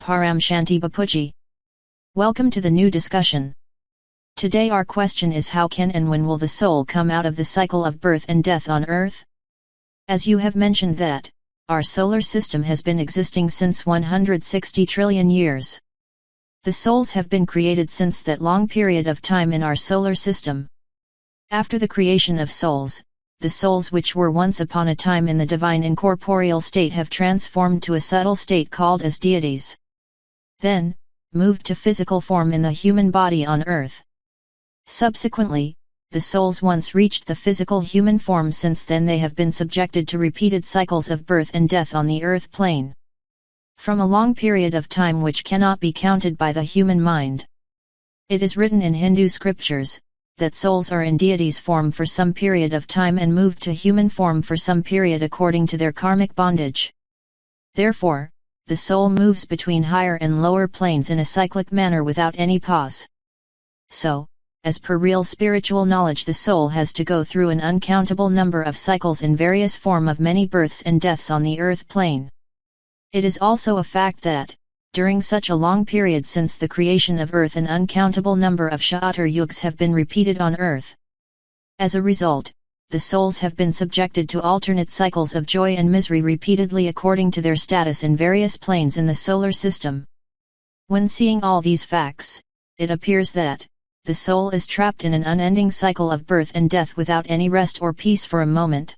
Param Shanti Bapuji. Welcome to the new discussion. Today our question is, how can and when will the soul come out of the cycle of birth and death on Earth? As you have mentioned that, our solar system has been existing since 160 trillion years. The souls have been created since that long period of time in our solar system. After the creation of souls, the souls which were once upon a time in the divine incorporeal state have transformed to a subtle state called as deities. Then, moved to physical form in the human body on Earth. Subsequently, the souls once reached the physical human form. Since then they have been subjected to repeated cycles of birth and death on the Earth plane. From a long period of time which cannot be counted by the human mind. It is written in Hindu scriptures, that souls are in deities' form for some period of time and moved to human form for some period according to their karmic bondage. Therefore, the soul moves between higher and lower planes in a cyclic manner without any pause. So, as per real spiritual knowledge, the soul has to go through an uncountable number of cycles in various form of many births and deaths on the Earth plane. It is also a fact that, during such a long period since the creation of Earth, an uncountable number of Shatar yugs have been repeated on Earth. As a result, the souls have been subjected to alternate cycles of joy and misery repeatedly according to their status in various planes in the solar system. When seeing all these facts, it appears that, the soul is trapped in an unending cycle of birth and death without any rest or peace for a moment.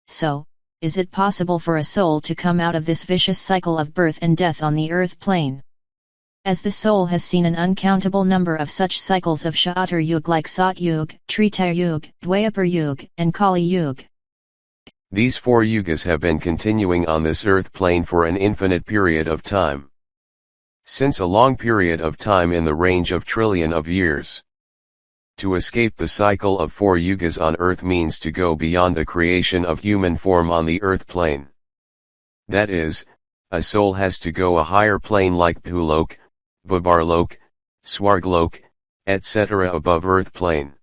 So, is it possible for a soul to come out of this vicious cycle of birth and death on the Earth plane? As the soul has seen an uncountable number of such cycles of Shatar Yug like Sat Yug, Treta Yug, Dwapar Yug, and Kali Yug. These 4 yugas have been continuing on this Earth plane for an infinite period of time. Since a long period of time in the range of trillion of years. To escape the cycle of 4 yugas on Earth means to go beyond the creation of human form on the Earth plane. That is, a soul has to go a higher plane like Bhulok, Babarlok, Swarglok, etc. above Earth plane.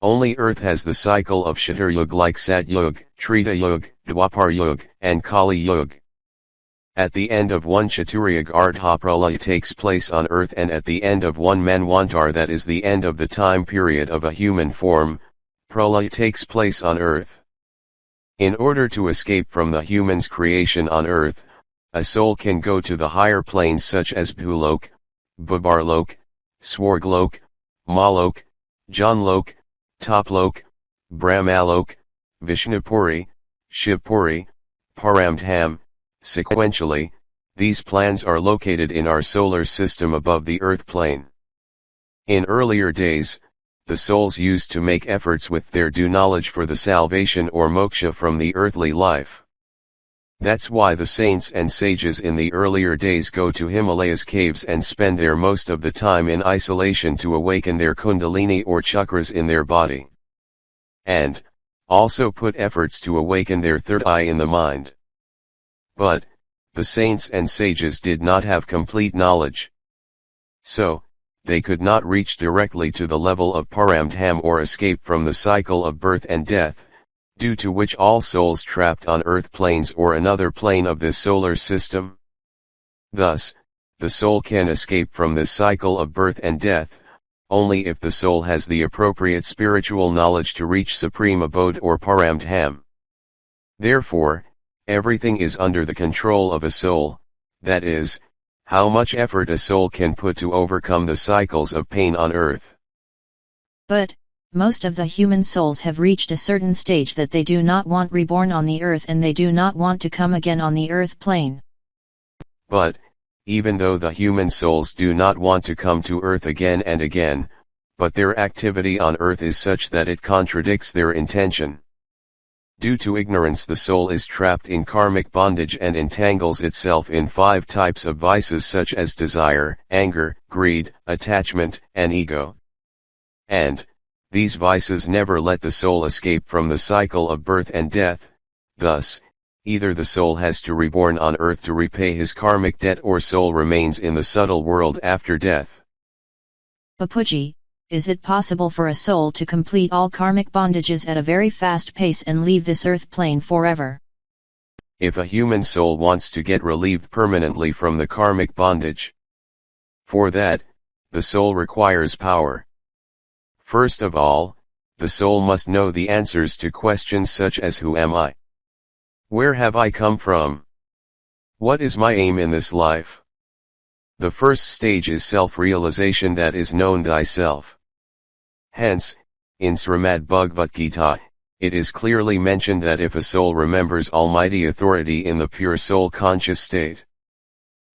Only Earth has the cycle of Shatar Yug like Sat Yug, Treta Yug, Dwapar Yug, and Kali Yug. At the end of one Chaturayug Ardhapralaya takes place on Earth, and at the end of one Manwantar, that is the end of the time period of a human form, Pralaya takes place on Earth. In order to escape from the human's creation on Earth, a soul can go to the higher planes such as Bhulok, Babarlok, Swarglok, Malok, Janlok, Toplok, Brahmalok, Vishnupuri, Shivpuri, Paramdham. Sequentially, these plans are located in our solar system above the Earth plane. In earlier days, the souls used to make efforts with their due knowledge for the salvation or moksha from the earthly life. That's why the saints and sages in the earlier days go to Himalayas caves and spend there most of the time in isolation to awaken their kundalini or chakras in their body. And, also put efforts to awaken their third eye in the mind. But, the saints and sages did not have complete knowledge. So, they could not reach directly to the level of Paramdham or escape from the cycle of birth and death, due to which all souls trapped on Earth planes or another plane of this solar system. Thus, the soul can escape from this cycle of birth and death, only if the soul has the appropriate spiritual knowledge to reach supreme abode or Paramdham. Therefore, everything is under the control of a soul, that is, how much effort a soul can put to overcome the cycles of pain on Earth. But, most of the human souls have reached a certain stage that they do not want reborn on the Earth, and they do not want to come again on the Earth plane. But, even though the human souls do not want to come to Earth again and again, but their activity on Earth is such that it contradicts their intention. Due to ignorance, the soul is trapped in karmic bondage and entangles itself in 5 types of vices such as desire, anger, greed, attachment, and ego. And, these vices never let the soul escape from the cycle of birth and death. Thus, either the soul has to reborn on Earth to repay his karmic debt, or soul remains in the subtle world after death. Bapuji, is it possible for a soul to complete all karmic bondages at a very fast pace and leave this Earth plane forever? if a human soul wants to get relieved permanently from the karmic bondage. For that, the soul requires power. First of all, the soul must know the answers to questions such as who am I? Where have I come from? What is my aim in this life? The first stage is self-realization, that is, known thyself. Hence, in Srimad Bhagavad Gita, it is clearly mentioned that if a soul remembers Almighty Authority in the pure soul conscious state,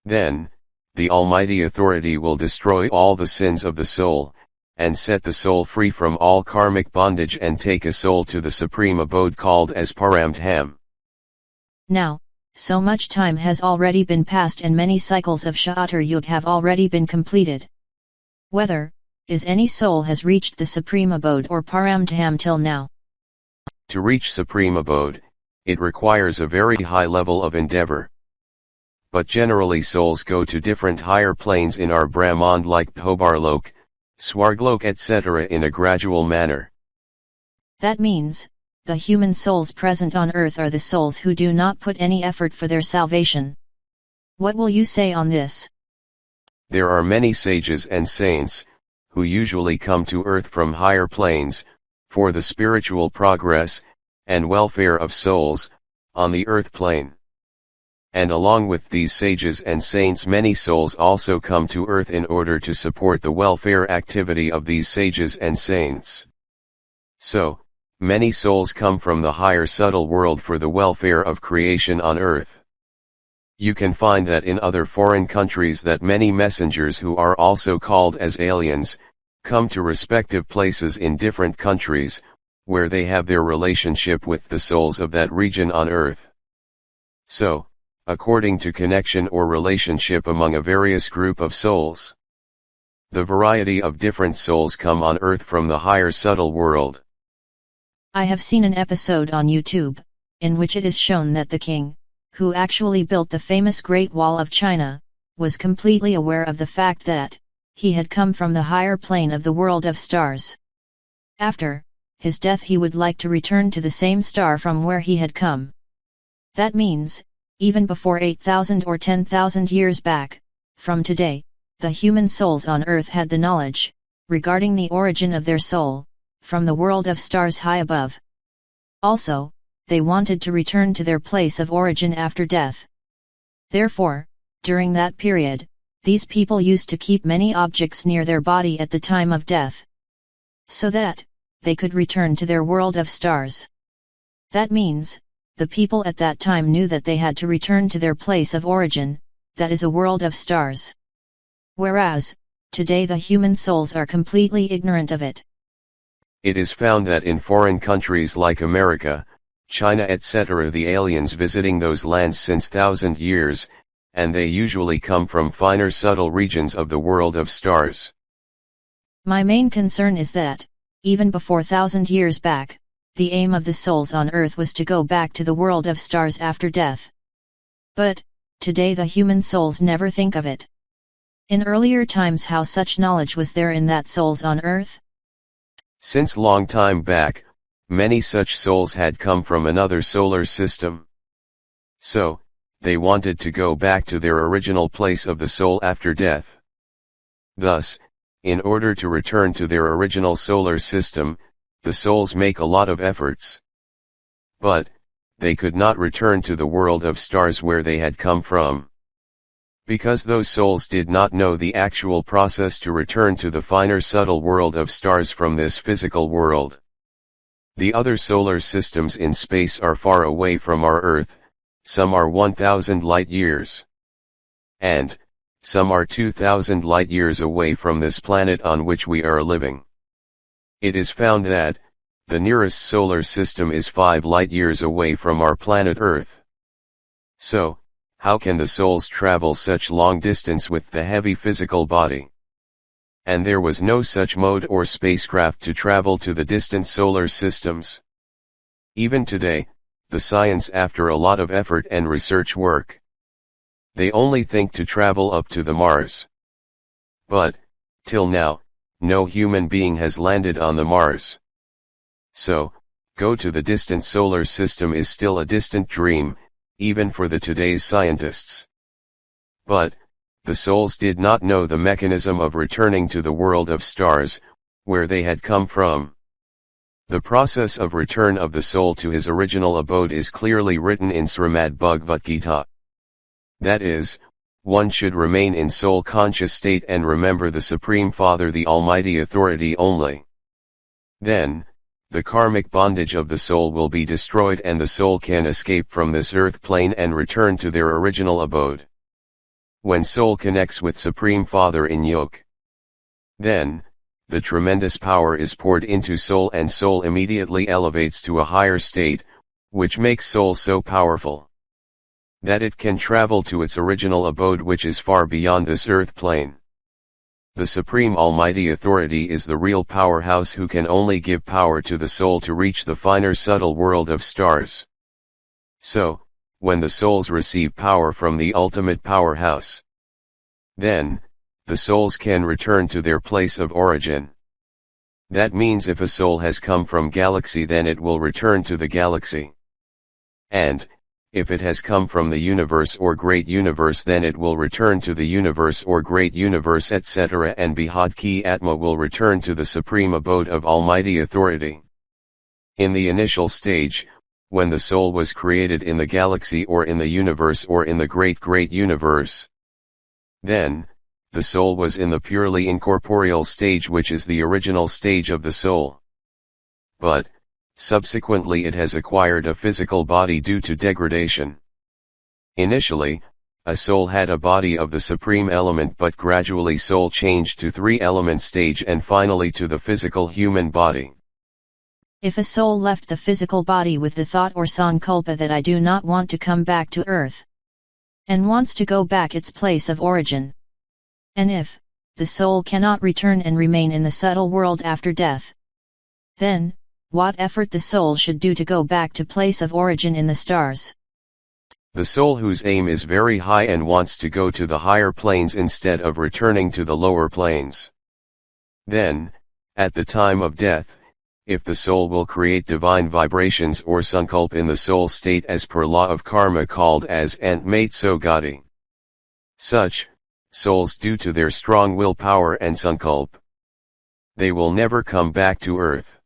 then, the Almighty Authority will destroy all the sins of the soul, and set the soul free from all karmic bondage and take a soul to the supreme abode called as Paramdham. Now, so much time has already been passed and many cycles of Kshatar Yuga have already been completed. Whether is any soul has reached the supreme abode or Paramdham till now. To reach supreme abode, it requires a very high level of endeavor. But generally souls go to different higher planes in our Brahmand like Bhobarlok, Swarglok etc. in a gradual manner. That means, the human souls present on earth are the souls who do not put any effort for their salvation. What will you say on this? There are many sages and saints, who usually come to earth from higher planes, for the spiritual progress, and welfare of souls, on the earth plane. And along with these sages and saints, many souls also come to earth in order to support the welfare activity of these sages and saints. So, many souls come from the higher subtle world for the welfare of creation on earth. You can find that in other foreign countries that many messengers who are also called as aliens, come to respective places in different countries, where they have their relationship with the souls of that region on earth. So, according to connection or relationship among a various group of souls, the variety of different souls come on earth from the higher subtle world. I have seen an episode on YouTube, in which it is shown that the king, who actually built the famous Great Wall of China, was completely aware of the fact that he had come from the higher plane of the world of stars. After his death he would like to return to the same star from where he had come. That means, even before 8,000 or 10,000 years back, from today, the human souls on earth had the knowledge, regarding the origin of their soul, from the world of stars high above. Also, they wanted to return to their place of origin after death. Therefore, during that period, these people used to keep many objects near their body at the time of death, so that they could return to their world of stars. That means, the people at that time knew that they had to return to their place of origin, that is a world of stars. Whereas, today the human souls are completely ignorant of it. It is found that in foreign countries like America, China etc. the aliens visiting those lands since 1,000 years, and they usually come from finer subtle regions of the world of stars. My main concern is that, even before 1,000 years back, the aim of the souls on earth was to go back to the world of stars after death. But, today the human souls never think of it. In earlier times how such knowledge was there in that souls on earth? Since long time back, many such souls had come from another solar system. So, they wanted to go back to their original place of the soul after death. Thus, in order to return to their original solar system, the souls make a lot of efforts. But, they could not return to the world of stars where they had come from. Because those souls did not know the actual process to return to the finer subtle world of stars from this physical world. The other solar systems in space are far away from our Earth, some are 1,000 light years. And, some are 2,000 light years away from this planet on which we are living. It is found that, the nearest solar system is 5 light years away from our planet Earth. So, how can the souls travel such long distance with the heavy physical body? And there was no such mode or spacecraft to travel to the distant solar systems. Even today, the science after a lot of effort and research work, they only think to travel up to the Mars. But, till now, no human being has landed on the Mars. So, go to the distant solar system is still a distant dream, even for the today's scientists. But, the souls did not know the mechanism of returning to the world of stars, where they had come from. The process of return of the soul to his original abode is clearly written in Srimad Bhagavad Gita. That is, one should remain in soul-conscious state and remember the Supreme Father, the Almighty Authority only. Then, the karmic bondage of the soul will be destroyed and the soul can escape from this earth plane and return to their original abode. When soul connects with Supreme Father in yoga, then, the tremendous power is poured into soul and soul immediately elevates to a higher state, which makes soul so powerful that it can travel to its original abode, which is far beyond this earth plane. The Supreme Almighty Authority is the real powerhouse who can only give power to the soul to reach the finer subtle world of stars. So, when the souls receive power from the ultimate powerhouse, then, the souls can return to their place of origin. That means if a soul has come from galaxy, then it will return to the galaxy. And, if it has come from the universe or great universe, then it will return to the universe or great universe, etc. And Behad ki Atma will return to the supreme abode of Almighty Authority. In the initial stage, when the soul was created in the galaxy or in the universe or in the great universe, then, the soul was in the purely incorporeal stage, which is the original stage of the soul. But, subsequently it has acquired a physical body due to degradation. Initially, a soul had a body of the supreme element, but gradually soul changed to three-element stage and finally to the physical human body. If a soul left the physical body with the thought or sankalpa that I do not want to come back to earth, and wants to go back its place of origin, and if the soul cannot return and remain in the subtle world after death, then, what effort the soul should do to go back to place of origin in the stars? The soul whose aim is very high and wants to go to the higher planes instead of returning to the lower planes. Then, at the time of death, if the soul will create divine vibrations or sankalp in the soul state as per law of karma called as antmate sogati. Such souls, due to their strong willpower and sankalp, they will never come back to earth.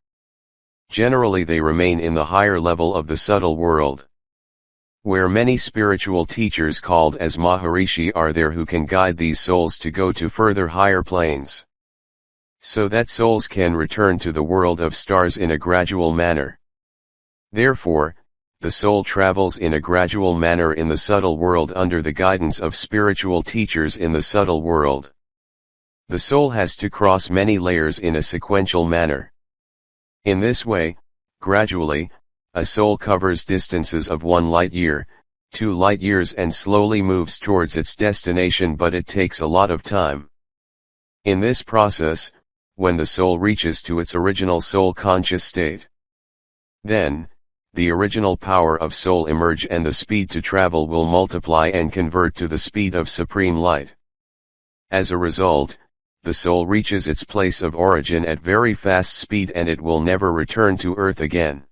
Generally they remain in the higher level of the subtle world, where many spiritual teachers called as Maharishi are there who can guide these souls to go to further higher planes, so that souls can return to the world of stars in a gradual manner. Therefore, the soul travels in a gradual manner in the subtle world under the guidance of spiritual teachers in the subtle world. The soul has to cross many layers in a sequential manner. In this way, gradually, a soul covers distances of 1 light year, 2 light years and slowly moves towards its destination, but it takes a lot of time. In this process, when the soul reaches to its original soul-conscious state, then, the original power of soul emerge and the speed to travel will multiply and convert to the speed of supreme light. As a result, the soul reaches its place of origin at very fast speed and it will never return to earth again.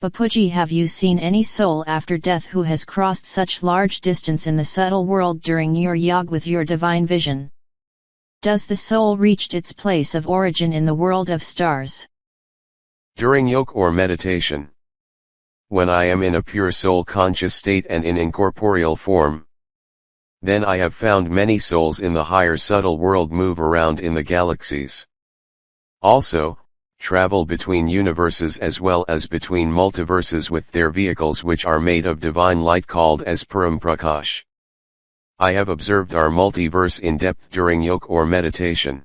Bapuji, have you seen any soul after death who has crossed such large distance in the subtle world during your yog with your divine vision? Does the soul reach its place of origin in the world of stars? During yoga or meditation, when I am in a pure soul-conscious state and in incorporeal form, then I have found many souls in the higher subtle world move around in the galaxies. Also, travel between universes as well as between multiverses with their vehicles which are made of divine light called as Param Prakash. I have observed our multiverse in depth during yoga or meditation.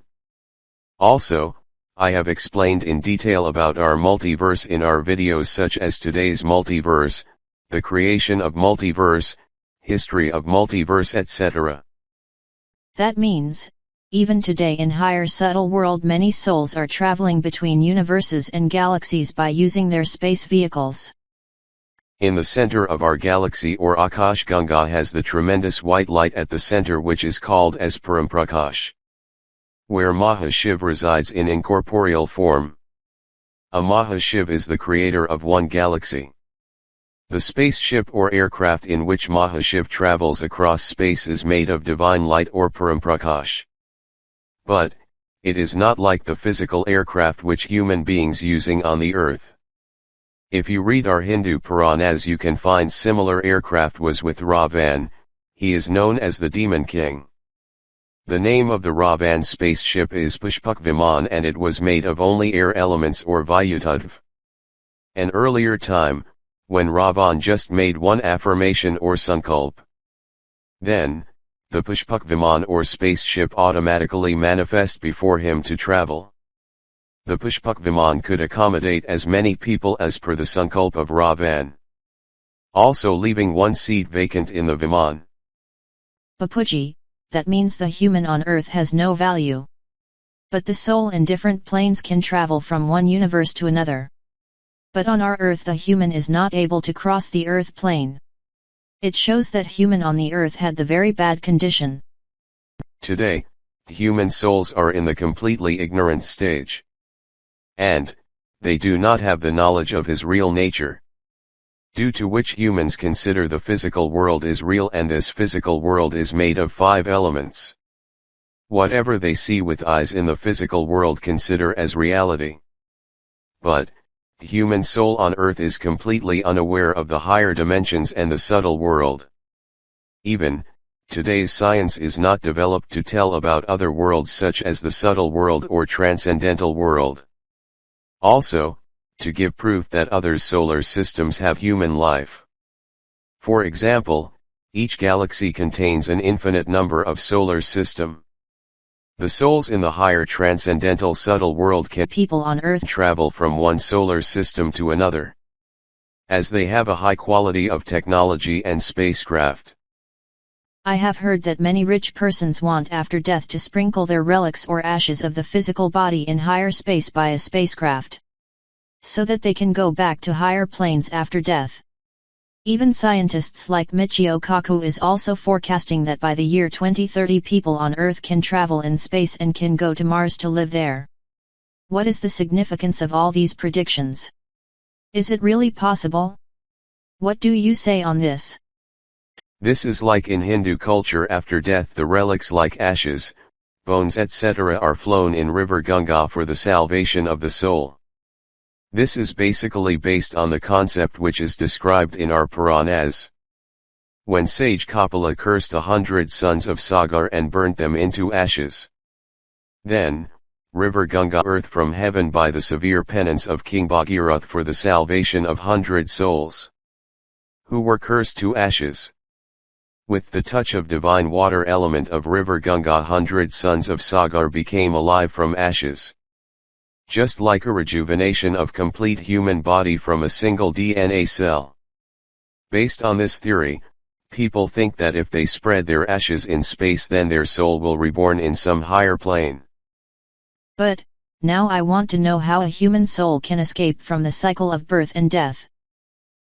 Also, I have explained in detail about our multiverse in our videos such as today's multiverse, the creation of multiverse, history of multiverse, etc. That means, even today in higher subtle world many souls are traveling between universes and galaxies by using their space vehicles. In the center of our galaxy or Akash Ganga has the tremendous white light at the center which is called as Param Prakash, where Mahashiv resides in incorporeal form. A Mahashiv is the creator of one galaxy. The spaceship or aircraft in which Mahaship travels across space is made of divine light or Paramprakash. But, it is not like the physical aircraft which human beings using on the earth. If you read our Hindu Puranas you can find similar aircraft was with Ravan. He is known as the Demon King. The name of the Ravan spaceship is Pushpak Viman and it was made of only air elements or Vayutadv. An earlier time, when Ravan just made one affirmation or sankalp. Then, the Pushpak Viman or spaceship automatically manifest before him to travel. The Pushpak Viman could accommodate as many people as per the sankalp of Ravan. Also leaving one seat vacant in the Viman. Bapuji, that means the human on earth has no value. But the soul in different planes can travel from one universe to another. But on our earth the human is not able to cross the earth plane. It shows that human on the earth had the very bad condition. Today, human souls are in the completely ignorant stage. And, they do not have the knowledge of his real nature. Due to which humans consider the physical world is real and this physical world is made of 5 elements. Whatever they see with eyes in the physical world consider as reality. But, human soul on earth is completely unaware of the higher dimensions and the subtle world. Even, today's science is not developed to tell about other worlds such as the subtle world or transcendental world. Also, to give proof that other solar systems have human life. For example, each galaxy contains an infinite number of solar system. The souls in the higher transcendental subtle world can people on earth travel from one solar system to another, as they have a high quality of technology and spacecraft. I have heard that many rich persons want after death to sprinkle their relics or ashes of the physical body in higher space by a spacecraft, so that they can go back to higher planes after death. Even scientists like Michio Kaku is also forecasting that by the year 2030 people on Earth can travel in space and can go to Mars to live there. What is the significance of all these predictions? Is it really possible? What do you say on this? This is like in Hindu culture after death the relics like ashes, bones etc. are flown in river Ganga for the salvation of the soul. This is basically based on the concept which is described in our Puranas. When sage Kapila cursed 100 sons of Sagar and burnt them into ashes. Then, river Ganga earth from heaven by the severe penance of King Bhagirath for the salvation of 100 souls, who were cursed to ashes. With the touch of divine water element of river Ganga 100 sons of Sagar became alive from ashes. Just like a rejuvenation of complete human body from a single DNA cell. Based on this theory, people think that if they spread their ashes in space then their soul will reborn in some higher plane. But, now I want to know how a human soul can escape from the cycle of birth and death.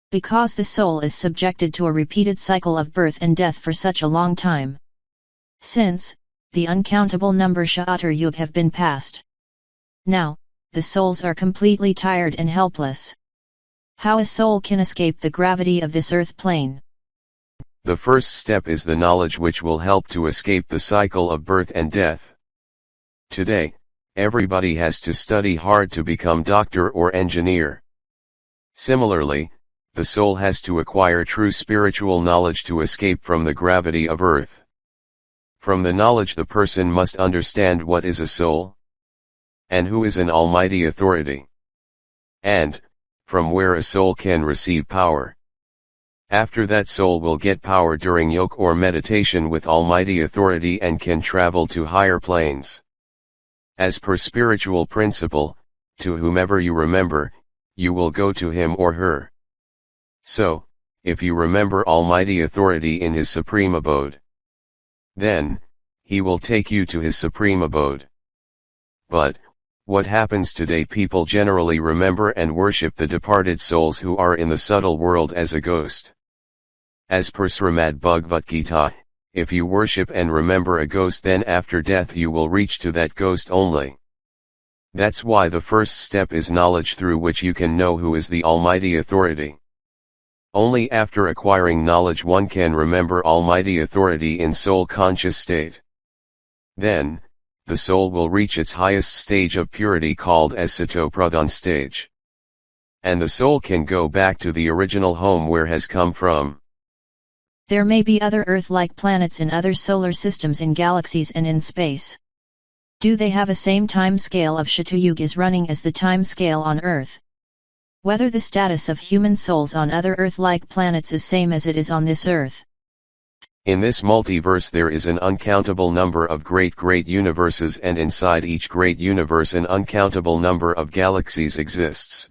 Because the soul is subjected to a repeated cycle of birth and death for such a long time. Since, the uncountable number Shatar Yug have been passed. Now, the souls are completely tired and helpless. How a soul can escape the gravity of this earth plane? The first step is the knowledge which will help to escape the cycle of birth and death. Today, everybody has to study hard to become doctor or engineer. Similarly, the soul has to acquire true spiritual knowledge to escape from the gravity of earth. From the knowledge the person must understand what is a soul, and who is an almighty authority, and, from where a soul can receive power. After that soul will get power during yoga or meditation with almighty authority and can travel to higher planes. As per spiritual principle, to whomever you remember, you will go to him or her. So, if you remember almighty authority in his supreme abode, then, he will take you to his supreme abode. But, what happens today? People generally remember and worship the departed souls who are in the subtle world as a ghost. As per Srimad Bhagavad Gita, if you worship and remember a ghost then after death you will reach to that ghost only. That's why the first step is knowledge through which you can know who is the almighty authority. Only after acquiring knowledge one can remember Almighty authority in soul conscious state. Then, the soul will reach its highest stage of purity called as Satopradhan stage. And the soul can go back to the original home where has come from. There may be other Earth-like planets in other solar systems in galaxies and in space. Do they have a same time scale of Shatuyugas running as the time scale on Earth? Whether the status of human souls on other Earth-like planets is same as it is on this Earth. In this multiverse there is an uncountable number of great universes, and inside each great universe an uncountable number of galaxies exists.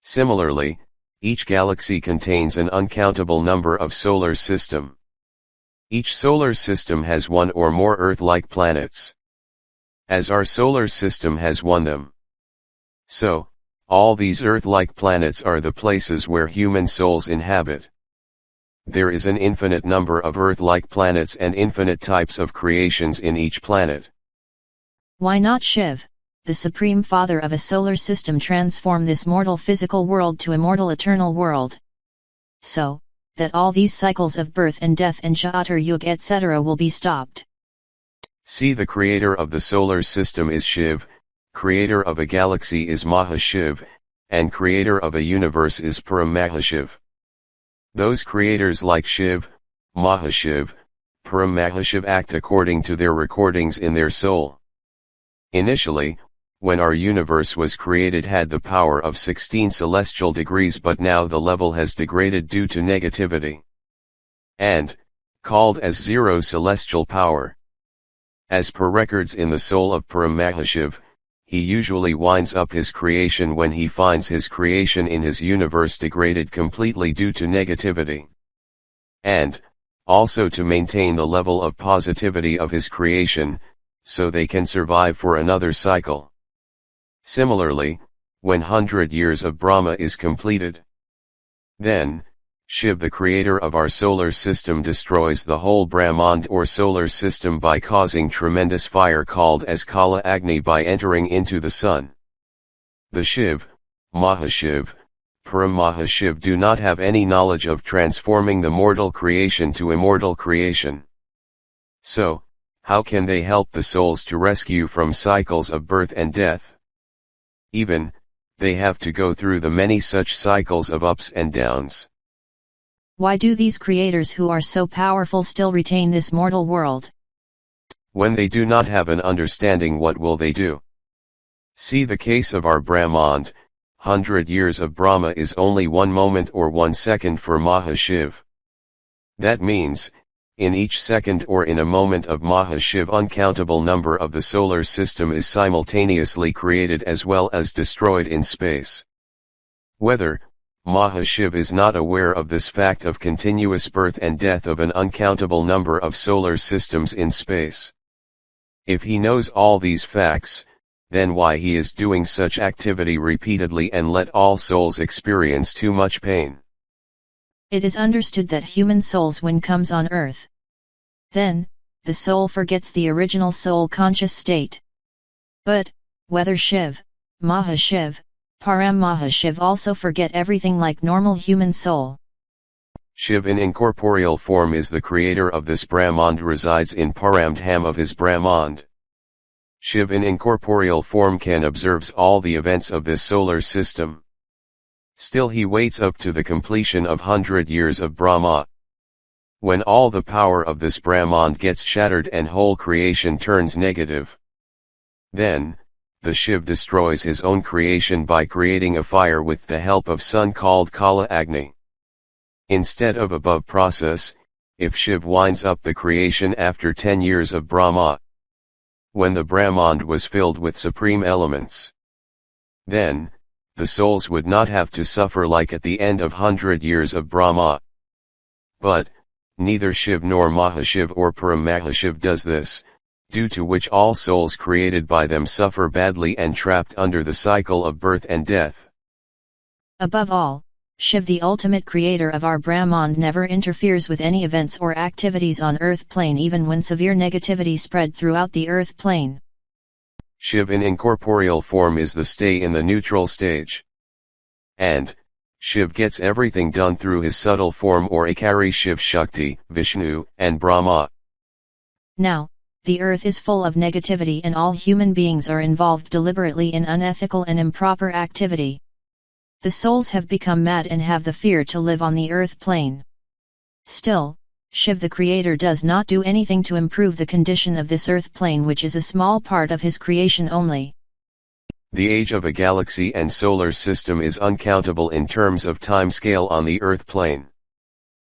Similarly, each galaxy contains an uncountable number of solar system. Each solar system has one or more Earth-like planets. As our solar system has one them. So, all these Earth-like planets are the places where human souls inhabit. There is an infinite number of Earth-like planets and infinite types of creations in each planet. Why not Shiv, the Supreme Father of a solar system, transform this mortal physical world to immortal eternal world? So, that all these cycles of birth and death and Chatur Yuga etc. will be stopped. See, the creator of the solar system is Shiv, creator of a galaxy is Mahashiv, and creator of a universe is Paramahashiv. Those creators like Shiv, Mahashiv, Paramahashiv act according to their recordings in their soul. Initially, when our universe was created had the power of 16 celestial degrees, but now the level has degraded due to negativity. And, called as zero celestial power. As per records in the soul of Paramahashiv, he usually winds up his creation when he finds his creation in his universe degraded completely due to negativity. And, also to maintain the level of positivity of his creation, so they can survive for another cycle. Similarly, when 100 years of Brahma is completed, then, Shiv, the creator of our solar system, destroys the whole Brahmand or solar system by causing tremendous fire called as Kala Agni by entering into the sun. The Shiv, Mahashiv, Paramahashiv do not have any knowledge of transforming the mortal creation to immortal creation. So, how can they help the souls to rescue from cycles of birth and death? Even, they have to go through the many such cycles of ups and downs. Why do these creators who are so powerful still retain this mortal world? When they do not have an understanding, what will they do? See the case of our Brahmand. 100 years of Brahma is only 1 moment or 1 second for Mahashiv. That means, in each second or in a moment of Mahashiv, uncountable number of the solar system is simultaneously created as well as destroyed in space. Whether Mahashiv is not aware of this fact of continuous birth and death of an uncountable number of solar systems in space. If he knows all these facts, then why he is doing such activity repeatedly and let all souls experience too much pain? It is understood that human souls when comes on earth, then, the soul forgets the original soul conscious state. But, whether Shiv, Mahashiv, Param-Mahashiv also forget everything like normal human soul. Shiv in incorporeal form is the creator of this Brahmand, resides in Paramdham of his Brahmand. Shiv in incorporeal form can observes all the events of this solar system. Still he waits up to the completion of 100 years of Brahma. When all the power of this Brahmand gets shattered and whole creation turns negative, then, the Shiv destroys his own creation by creating a fire with the help of sun called Kala Agni. Instead of above process, if Shiv winds up the creation after 10 years of Brahma, when the Brahmand was filled with supreme elements, then, the souls would not have to suffer like at the end of 100 years of Brahma. But, neither Shiv nor Mahashiv or Paramahashiv does this, due to which all souls created by them suffer badly and trapped under the cycle of birth and death. Above all, Shiv, the ultimate creator of our Brahmand, never interferes with any events or activities on earth plane even when severe negativity spread throughout the earth plane. Shiv in incorporeal form is the stay in the neutral stage. And, Shiv gets everything done through his subtle form or Akari Shiv Shakti, Vishnu, and Brahma. Now, the earth is full of negativity and all human beings are involved deliberately in unethical and improper activity. The souls have become mad and have the fear to live on the earth plane. Still, Shiv the Creator does not do anything to improve the condition of this earth plane, which is a small part of his creation only. The age of a galaxy and solar system is uncountable in terms of time scale on the earth plane.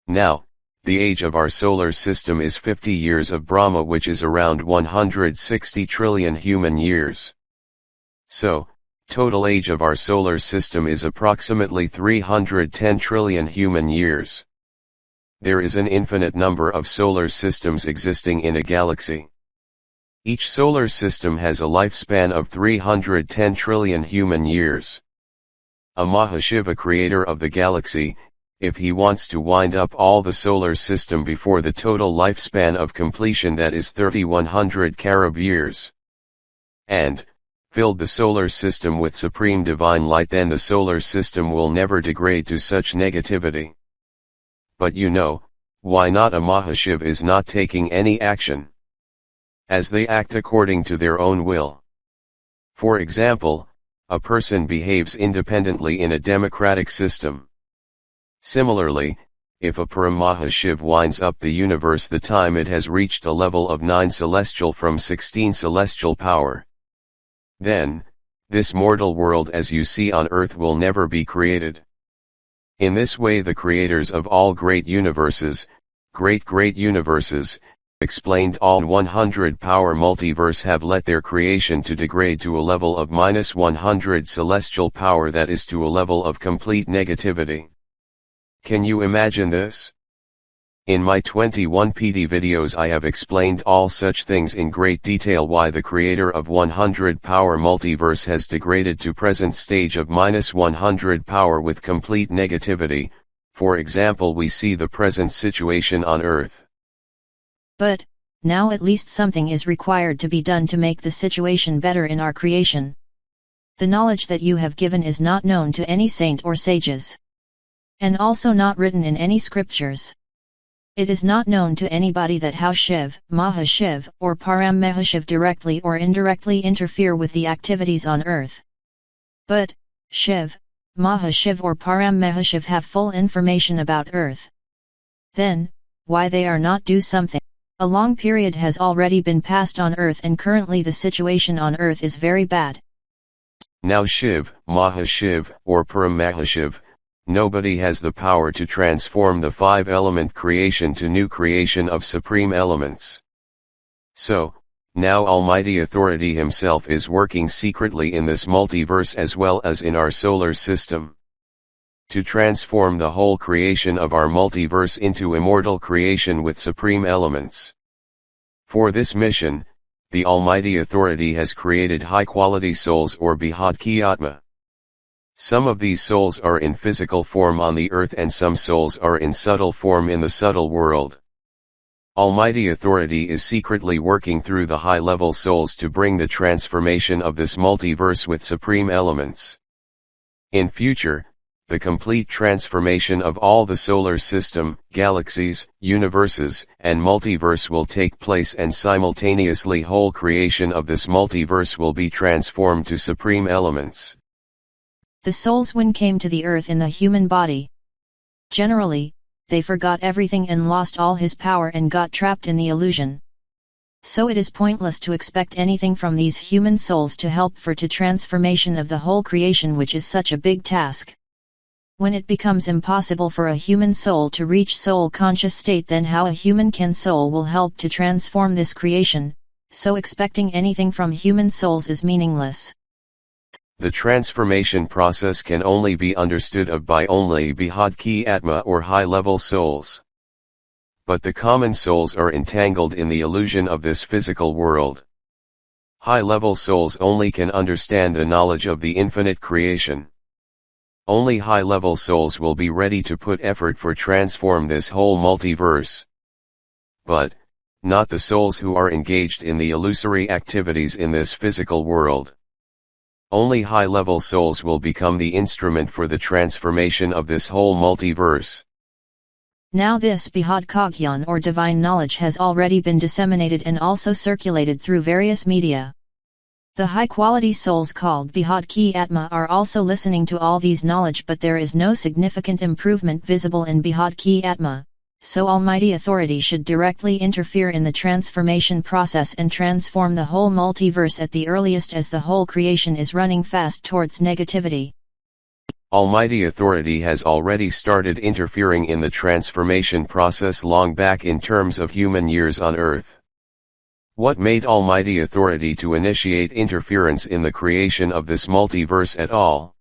Now, the age of our solar system is 50 years of Brahma, which is around 160 trillion human years. So, total age of our solar system is approximately 310 trillion human years. There is an infinite number of solar systems existing in a galaxy. Each solar system has a lifespan of 310 trillion human years. A Mahashiva, creator of the galaxy, if he wants to wind up all the solar system before the total lifespan of completion, that is 3100 Karab years, and filled the solar system with supreme divine light, then the solar system will never degrade to such negativity. But why not a Mahashiv is not taking any action? As they act according to their own will. For example, a person behaves independently in a democratic system. Similarly, if a Paramahashiv winds up the universe the time it has reached a level of 9 celestial from 16 celestial power, then, this mortal world as you see on earth will never be created. In this way the creators of all great universes, great universes, explained all 100 power multiverse have let their creation to degrade to a level of -100 celestial power, that is to a level of complete negativity. Can you imagine this? In my 21 PD videos I have explained all such things in great detail, why the creator of 100 power multiverse has degraded to present stage of -100 power with complete negativity. For example, we see the present situation on Earth. But, now at least something is required to be done to make the situation better in our creation. The knowledge that you have given is not known to any saint or sages. And also not written in any scriptures. It is not known to anybody that how Shiv, Mahashiv, or Param Mahashiv directly or indirectly interfere with the activities on earth. But, Shiv, Mahashiv or Param Mahashiv have full information about earth. Then, why they are not do something? A long period has already been passed on earth and currently the situation on earth is very bad. Now Shiv, Mahashiv, or Param Mahashiv, nobody has the power to transform the 5-element creation to new creation of supreme elements. So, now Almighty Authority himself is working secretly in this multiverse as well as in our solar system, to transform the whole creation of our multiverse into immortal creation with supreme elements. For this mission, the Almighty Authority has created high-quality souls or Behad ki Atma. Some of these souls are in physical form on the earth and some souls are in subtle form in the subtle world. Almighty Authority is secretly working through the high-level souls to bring the transformation of this multiverse with supreme elements. In future, the complete transformation of all the solar system, galaxies, universes, and multiverse will take place, and simultaneously whole creation of this multiverse will be transformed to supreme elements. The souls when came to the earth in the human body. Generally, they forgot everything and lost all his power and got trapped in the illusion. So it is pointless to expect anything from these human souls to help for to transformation of the whole creation, which is such a big task. When it becomes impossible for a human soul to reach soul conscious state, then how a human soul will help to transform this creation, so expecting anything from human souls is meaningless. The transformation process can only be understood of by only Behad ki Atma or high-level souls. But the common souls are entangled in the illusion of this physical world. High-level souls only can understand the knowledge of the infinite creation. Only high-level souls will be ready to put effort for transform this whole multiverse. But, not the souls who are engaged in the illusory activities in this physical world. Only high-level souls will become the instrument for the transformation of this whole multiverse. Now this Behad Kagyan or divine knowledge has already been disseminated and also circulated through various media. The high-quality souls called Behad Ki Atma are also listening to all these knowledge, but there is no significant improvement visible in Behad Ki Atma, so Almighty Authority should directly interfere in the transformation process and transform the whole multiverse at the earliest, as the whole creation is running fast towards negativity. Almighty Authority has already started interfering in the transformation process long back in terms of human years on Earth. What made Almighty Authority to initiate interference in the creation of this multiverse at all?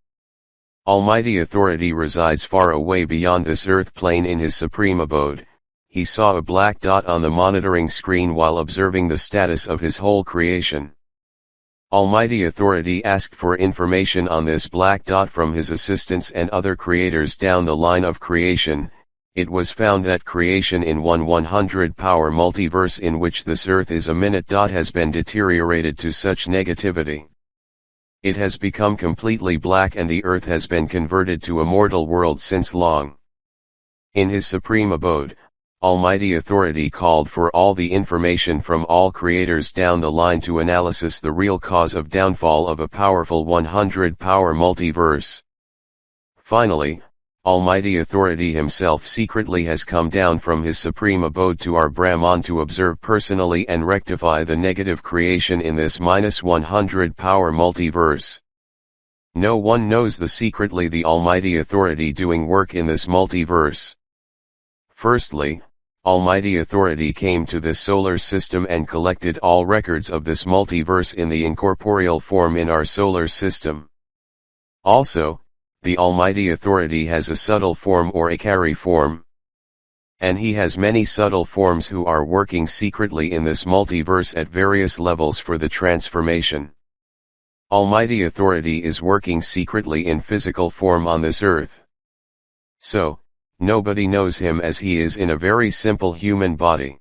Almighty Authority resides far away beyond this earth plane in his supreme abode. He saw a black dot on the monitoring screen while observing the status of his whole creation. Almighty Authority asked for information on this black dot from his assistants and other creators down the line of creation. It was found that creation in 1/100 power multiverse in which this earth is a minute dot has been deteriorated to such negativity. It has become completely black and the earth has been converted to a mortal world since long. In his supreme abode, Almighty Authority called for all the information from all creators down the line to analysis the real cause of downfall of a powerful 100 power multiverse. Finally, Almighty Authority himself secretly has come down from his supreme abode to our Brahman to observe personally and rectify the negative creation in this -100 power multiverse. No one knows secretly the Almighty Authority doing work in this multiverse. Firstly, Almighty Authority came to this solar system and collected all records of this multiverse in the incorporeal form in our solar system. Also, the Almighty Authority has a subtle form or a carry form. And he has many subtle forms who are working secretly in this multiverse at various levels for the transformation. Almighty Authority is working secretly in physical form on this earth. So, nobody knows him as he is in a very simple human body.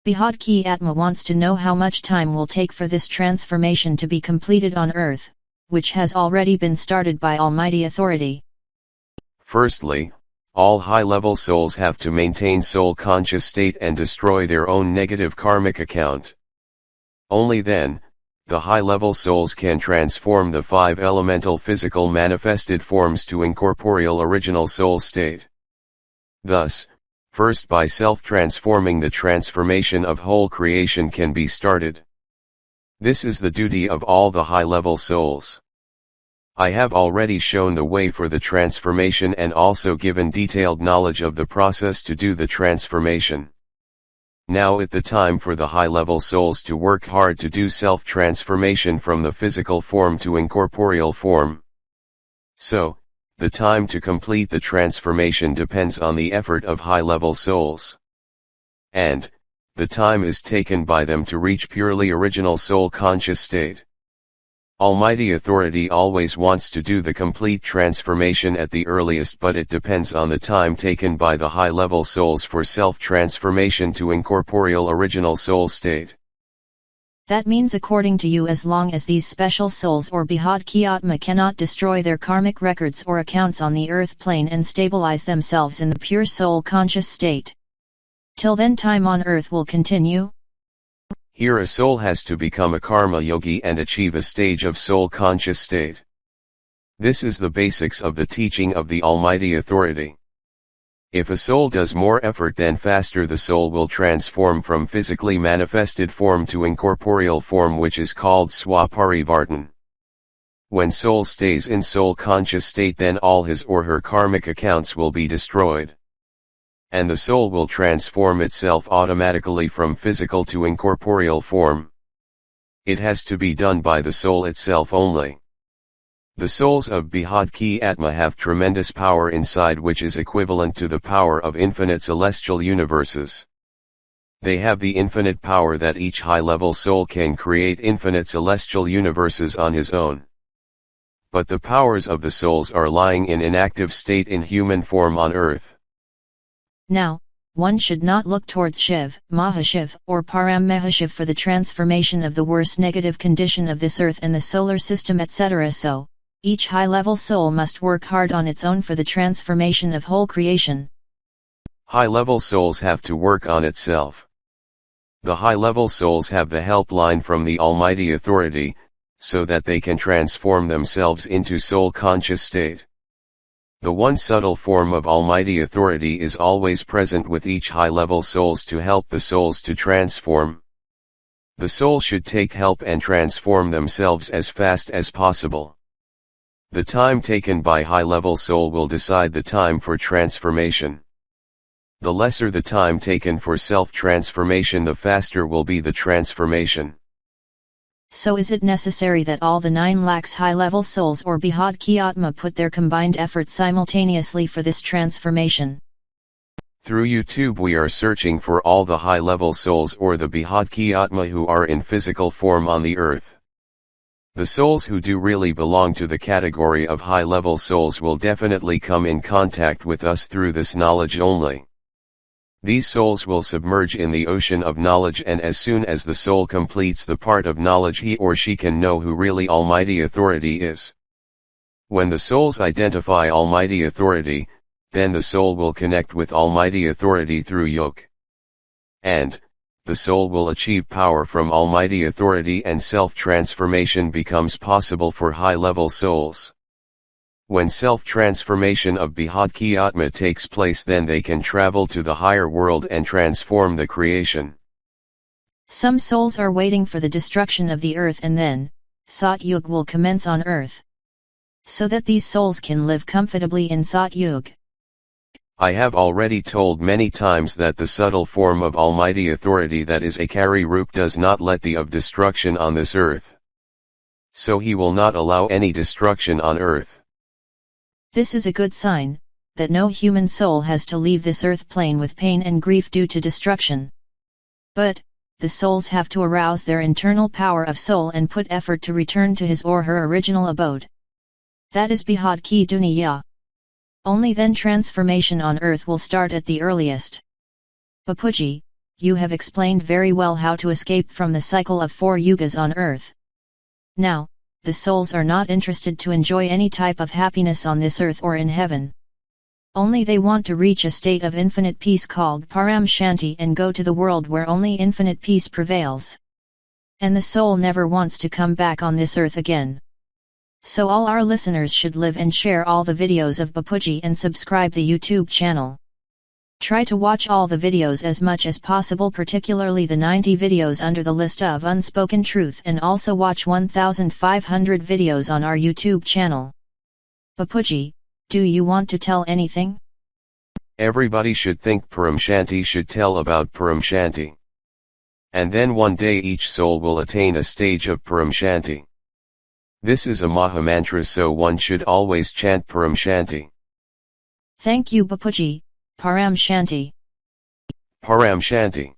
Behad Ki Atma wants to know how much time will take for this transformation to be completed on earth, which has already been started by Almighty Authority. Firstly, all high-level souls have to maintain soul-conscious state and destroy their own negative karmic account. Only then, the high-level souls can transform the 5 elemental physical manifested forms to incorporeal original soul state. Thus, first by self-transforming the transformation of whole creation can be started. This is the duty of all the high-level souls. I have already shown the way for the transformation and also given detailed knowledge of the process to do the transformation. Now is the time for the high-level souls to work hard to do self-transformation from the physical form to incorporeal form. So, the time to complete the transformation depends on the effort of high-level souls. And, the time is taken by them to reach purely original soul-conscious state. Almighty Authority always wants to do the complete transformation at the earliest, but it depends on the time taken by the high-level souls for self-transformation to incorporeal original soul state. That means according to you, as long as these special souls or Behad Ki Atma cannot destroy their karmic records or accounts on the earth plane and stabilize themselves in the pure soul-conscious state, till then time on earth will continue? Here a soul has to become a karma yogi and achieve a stage of soul-conscious state. This is the basics of the teaching of the Almighty Authority. If a soul does more effort, then faster the soul will transform from physically manifested form to incorporeal form, which is called swaparivartan. When soul stays in soul-conscious state, then all his or her karmic accounts will be destroyed. And the soul will transform itself automatically from physical to incorporeal form. It has to be done by the soul itself only. The souls of Behad Ki Atma have tremendous power inside, which is equivalent to the power of infinite celestial universes. They have the infinite power that each high-level soul can create infinite celestial universes on his own. But the powers of the souls are lying in inactive state in human form on earth. Now, one should not look towards Shiv, Mahashiv, or Param Mahashiv for the transformation of the worst negative condition of this earth and the solar system, etc. So, each high-level soul must work hard on its own for the transformation of whole creation. High-level souls have to work on itself. The high-level souls have the helpline from the Almighty Authority, so that they can transform themselves into soul-conscious state. The one subtle form of Almighty Authority is always present with each high-level souls to help the souls to transform. The soul should take help and transform themselves as fast as possible. The time taken by high-level soul will decide the time for transformation. The lesser the time taken for self-transformation, the faster will be the transformation. So is it necessary that all the 9 lakhs high-level souls or Behad ki Atma put their combined efforts simultaneously for this transformation? Through YouTube we are searching for all the high-level souls or the Behad ki Atma who are in physical form on the earth. The souls who do really belong to the category of high-level souls will definitely come in contact with us through this knowledge only. These souls will submerge in the ocean of knowledge, and as soon as the soul completes the part of knowledge, he or she can know who really Almighty Authority is. When the souls identify Almighty Authority, then the soul will connect with Almighty Authority through yoga. And, the soul will achieve power from Almighty Authority, and self-transformation becomes possible for high-level souls. When self-transformation of Behad ki Atma takes place, then they can travel to the higher world and transform the creation. Some souls are waiting for the destruction of the earth, and then, Sat Yuga will commence on earth, so that these souls can live comfortably in Sat Yuga. I have already told many times that the subtle form of Almighty Authority, that is Akari Roop, does not let the of destruction on this earth. So he will not allow any destruction on earth. This is a good sign, that no human soul has to leave this earth plane with pain and grief due to destruction. But, the souls have to arouse their internal power of soul and put effort to return to his or her original abode. That is Behad ki Duniya. Only then transformation on earth will start at the earliest. Bapuji, you have explained very well how to escape from the cycle of 4 yugas on earth. Now, the souls are not interested to enjoy any type of happiness on this earth or in heaven. Only they want to reach a state of infinite peace called Param Shanti and go to the world where only infinite peace prevails. And the soul never wants to come back on this earth again. So all our listeners should live and share all the videos of Bapuji and subscribe the YouTube channel. Try to watch all the videos as much as possible, particularly the 90 videos under the list of Unspoken Truth, and also watch 1500 videos on our YouTube channel. Bapuji, do you want to tell anything? Everybody should think Param Shanti, should tell about Param Shanti. And then one day each soul will attain a stage of Param Shanti. This is a Maha Mantra, so one should always chant Param Shanti. Thank you Bapuji. Param Shanti. Param Shanti.